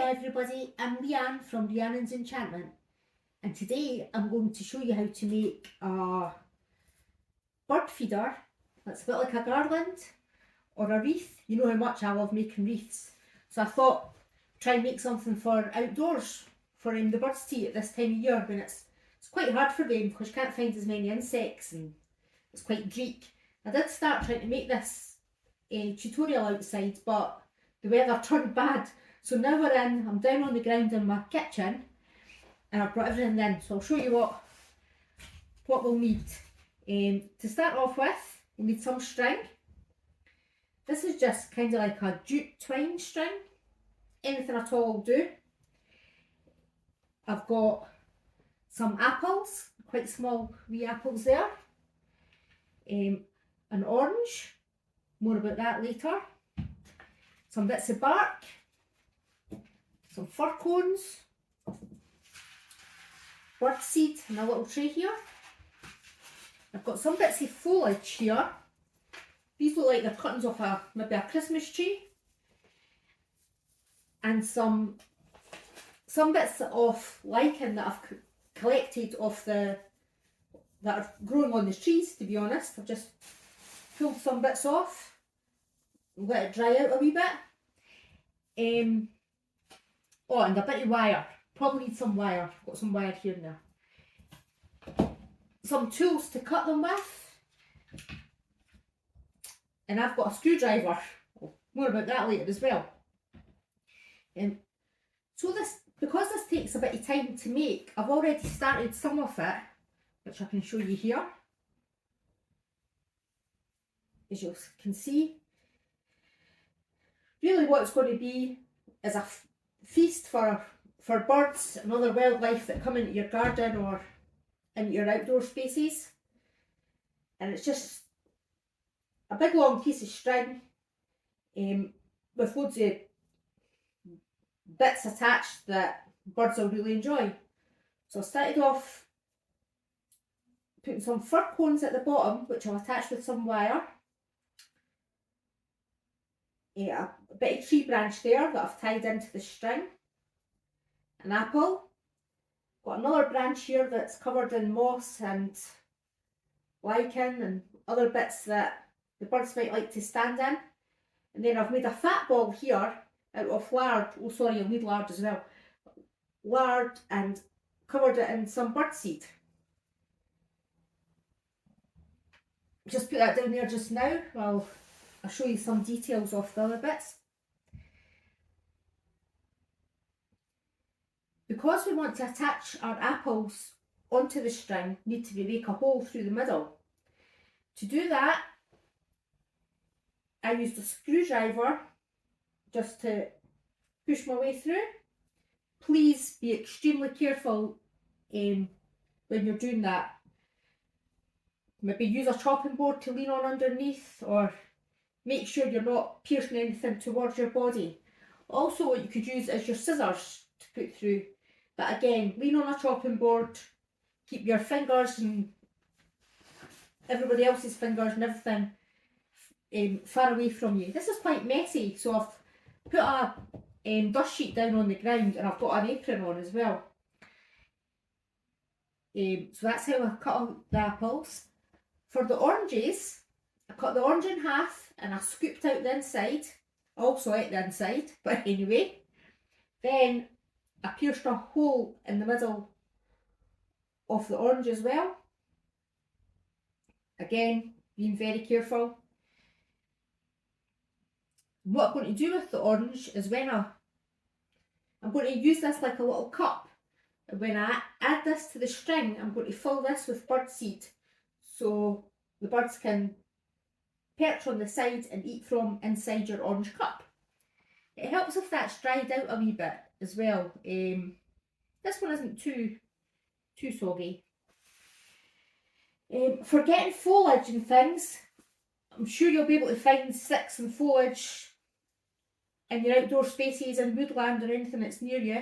everybody, I'm Rhiannon from Rhiannon's Enchantment, and today I'm going to show you how to make a bird feeder that's a bit like a garland or a wreath. You know how much I love making wreaths, so I thought try and make something for outdoors for the birds to eat at this time of year when it's quite hard for them because you can't find as many insects and it's quite dreek. I did start trying to make this tutorial outside, but the weather turned bad. So now I'm down on the ground in my kitchen and I've brought everything in. So I'll show you what we'll need. To start off with, we'll need some string. This is just kind of like a jute twine string. Anything at all will do. I've got some apples, quite small wee apples there. An orange, more about that later. Some bits of bark. Some fir cones, bird seed in a little tray here. I've got some bits of foliage here. These look like they're cuttings off maybe a Christmas tree. And some bits of lichen that I've collected off that are growing on the trees, to be honest. I've just pulled some bits off, let it dry out a wee bit. Oh, and a bit of wire. Probably need some wire. I've got some wire here and there. Some tools to cut them with. And I've got a screwdriver. Oh, more about that later as well. So because this takes a bit of time to make, I've already started some of it, which I can show you here. As you can see. Really what it's going to be is a feast for birds and other wildlife that come into your garden or into your outdoor spaces. And it's just a big long piece of string with loads of bits attached that birds will really enjoy. So I started off putting some fir cones at the bottom, which I'll attach with some wire. A bit of tree branch there that I've tied into the string. An apple. Got another branch here that's covered in moss and lichen and other bits that the birds might like to stand in. And then I've made a fat ball here out of lard. Oh sorry, you'll need lard as well. Lard, and covered it in some bird seed. Just put that down there just now. Well, I'll show you some details of the other bits. Because we want to attach our apples onto the string, we need to make a hole through the middle. To do that, I used a screwdriver just to push my way through. Please be extremely careful when you're doing that. Maybe use a chopping board to lean on underneath, or make sure you're not piercing anything towards your body. Also, what you could use is your scissors to put through. But again, lean on a chopping board, keep your fingers and everybody else's fingers and everything far away from you. This is quite messy, so I've put a dust sheet down on the ground and I've got an apron on as well. So that's how I cut out the apples. For the oranges, I cut the orange in half and I scooped out the inside. I also ate the inside, but anyway. Then I pierced a hole in the middle of the orange as well. Again, being very careful. What I'm going to do with the orange is I'm going to use this like a little cup. When I add this to the string, I'm going to fill this with bird seed so the birds can perch on the side and eat from inside your orange cup. It helps if that's dried out a wee bit as well. This one isn't too soggy. For getting foliage and things, I'm sure you'll be able to find sticks and foliage in your outdoor spaces and woodland or anything that's near you.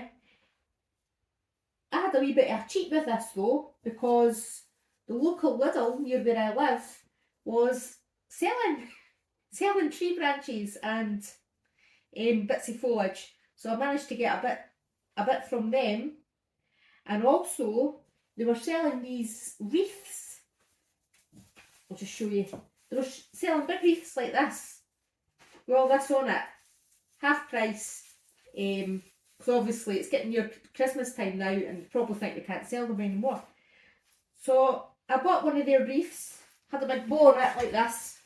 I had a wee bit of a cheat with this though, because the local Lidl near where I live was selling tree branches and bits of foliage. So I managed to get a bit from them. And also, they were selling these wreaths. I'll just show you. They were selling big wreaths like this, with all this on it. Half price. Because obviously it's getting near Christmas time now and probably think they can't sell them anymore. So I bought one of their wreaths, had a big bow on it like this,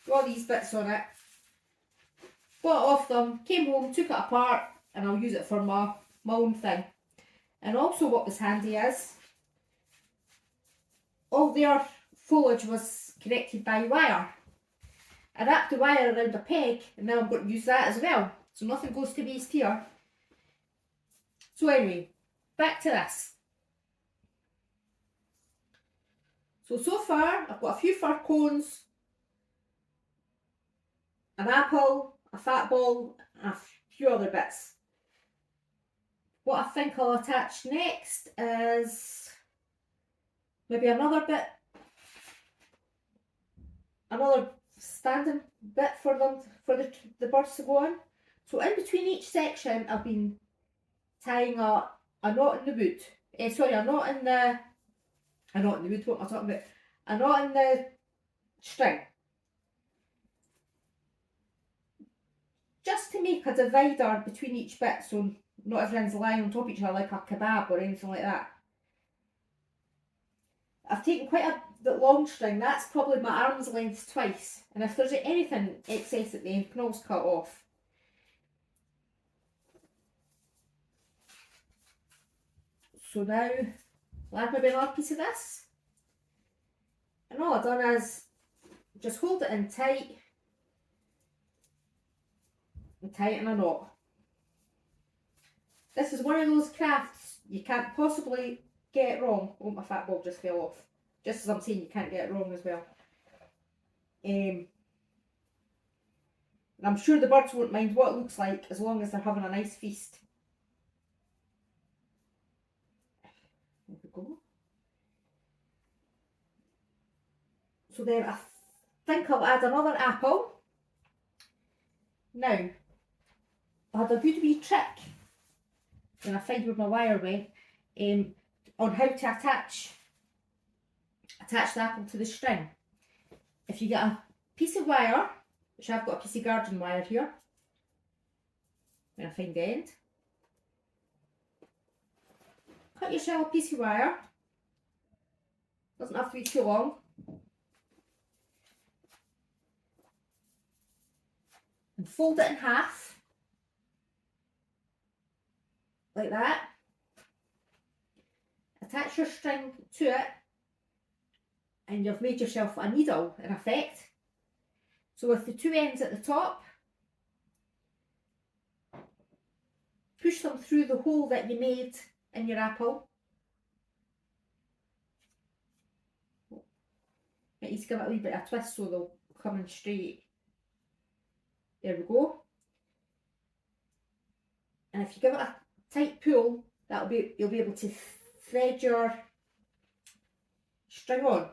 got all these bits on it, bought it off them, came home, took it apart, and I'll use it for my own thing. And also what was handy is, all their foliage was connected by wire. I wrapped the wire around a peg, and now I'm going to use that as well. So nothing goes to waste here. So anyway, back to this. So far, I've got a few fir cones, an apple, a fat ball, and a few other bits. What I think I'll attach next is maybe another bit, another standing bit for them, for the birds to go on. So in between each section, I've been tying a knot in the wood. A knot in the wood, what am I talking about? A knot in the string. Just to make a divider between each bit so not everything's lying on top of each other like a kebab or anything like that. I've taken quite a bit long string, that's probably my arm's length twice. And if there's anything excess at the end, I can always cut off. So now, I'll add maybe another piece of this. And all I've done is just hold it in tight and tie it in a knot. This is one of those crafts you can't possibly get wrong. Oh, my fat ball just fell off. Just as I'm saying, you can't get it wrong as well. And I'm sure the birds won't mind what it looks like as long as they're having a nice feast. There we go. So then I think I'll add another apple. Now, I had a good wee trick when I found where my wire went on how to attach the apple to the string. If you get a piece of wire, which I've got a piece of garden wire here, when I find the end, cut yourself a piece of wire, doesn't have to be too long, and fold it in half, like that. Attach your string to it, and you've made yourself a needle in effect. So with the two ends at the top, push them through the hole that you made in your apple. Might need to give it a wee bit of a twist so they'll come in straight. There we go. And if you give it a tight pull, you'll be able to thread your string on.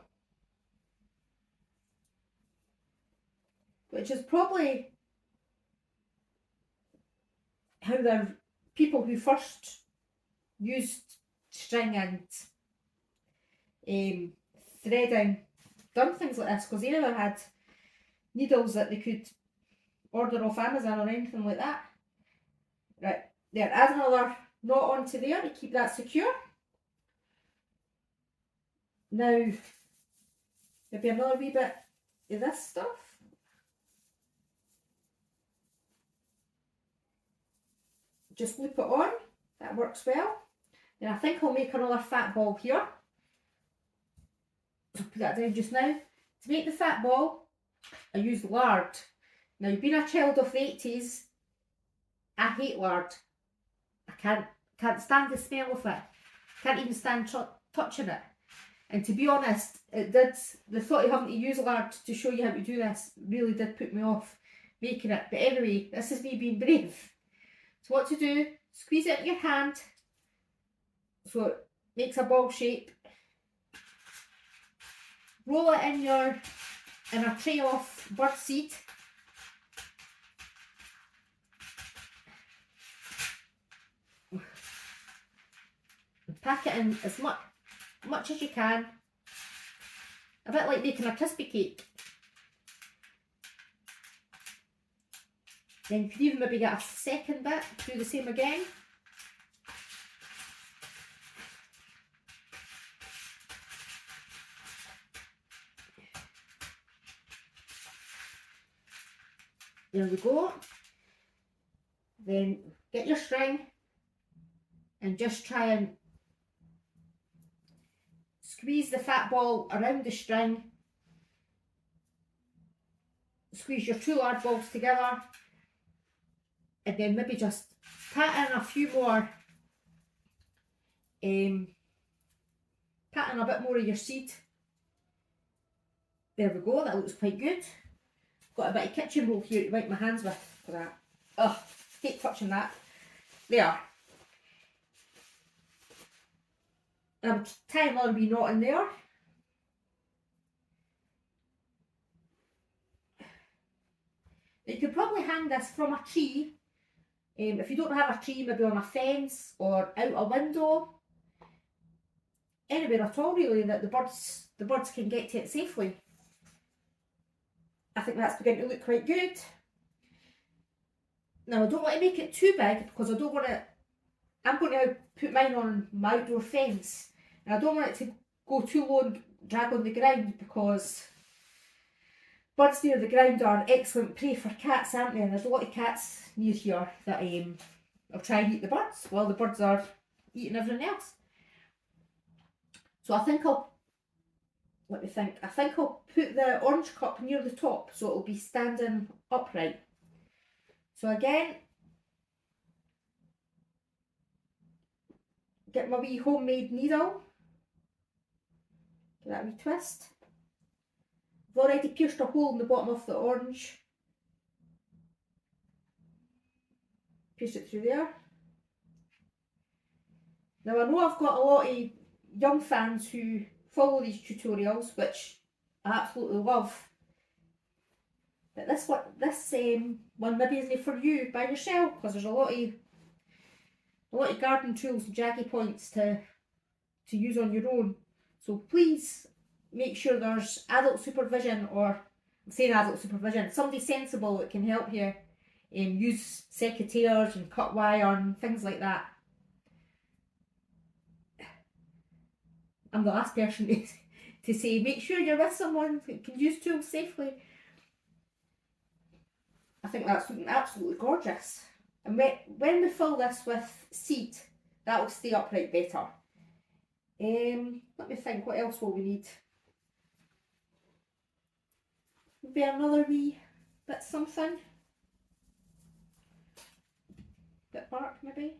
Which is probably how the people who first used string and threading done things like this, because they never had needles that they could order off Amazon or anything like that. Right, there, add another knot onto there to keep that secure. Now, maybe another wee bit of this stuff. Just loop it on, that works well. Then I think I'll make another fat ball here. So put that down just now. To make the fat ball, I use lard. Now, being a child of the 80s, I hate lard. I can't stand the smell of it. Can't even stand touching it. And to be honest, the thought of having to use lard to show you how to do this really did put me off making it. But anyway, this is me being brave. So what to do, squeeze it in your hand so it makes a ball shape. Roll it in a tray of bird seed. pack it in as much as you can. A bit like making a crispy cake. Then you could even maybe get a second bit, do the same again. There we go. Then get your string and just try and squeeze the fat ball around the string. Squeeze your two large balls together and then maybe just pat in a few more, pat in a bit more of your seed. There we go, that looks quite good. Got a bit of kitchen roll here to wipe my hands with for that. Ugh, hate touching that. There. And I'm tying another wee knot in there. You could probably hang this from a tree. If you don't have a tree, maybe on a fence or out a window. Anywhere at all really that the birds can get to it safely. I think that's beginning to look quite good. Now I don't want to make it too big because I don't want to, I'm going to put mine on my outdoor fence and I don't want it to go too low and drag on the ground because birds near the ground are excellent prey for cats, aren't they? And there's a lot of cats near here that will try and eat the birds while the birds are eating everything else. So I think I'll put the orange cup near the top so it'll be standing upright. So again, get my wee homemade needle, give that a wee twist. I've already pierced a hole in the bottom of the orange. Pierce it through there. Now I know I've got a lot of young fans who follow these tutorials, which I absolutely love. But this one maybe isn't for you by yourself because there's a lot of garden tools and jaggy points to use on your own. So please make sure there's adult supervision, or I'm saying adult supervision, somebody sensible that can help you use secateurs and cut wire and things like that. I'm the last person to say make sure you're with someone that can use tools safely. I think that's looking absolutely gorgeous. And when we fill this with seed, that will stay upright better. Let me think, what else will we need? Maybe another wee bit something. Bit bark maybe.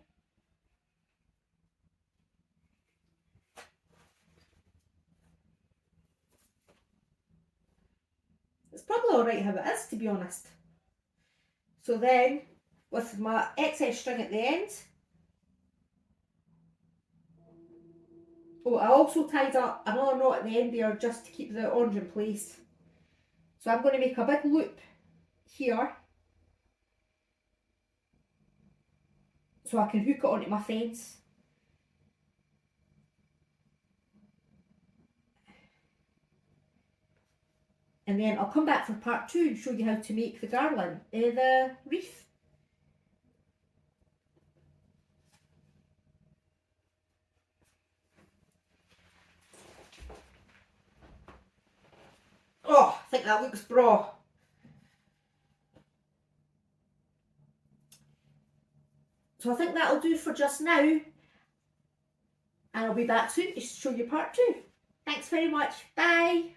It's probably alright how it is, to be honest. So then, with my excess string at the end, oh, I also tied up another knot at the end there just to keep the orange in place. So I'm going to make a big loop here so I can hook it onto my fence. And then I'll come back for part 2 and show you how to make the garland, the wreath. Oh, I think that looks bra. So I think that'll do for just now. And I'll be back soon to show you part 2. Thanks very much. Bye.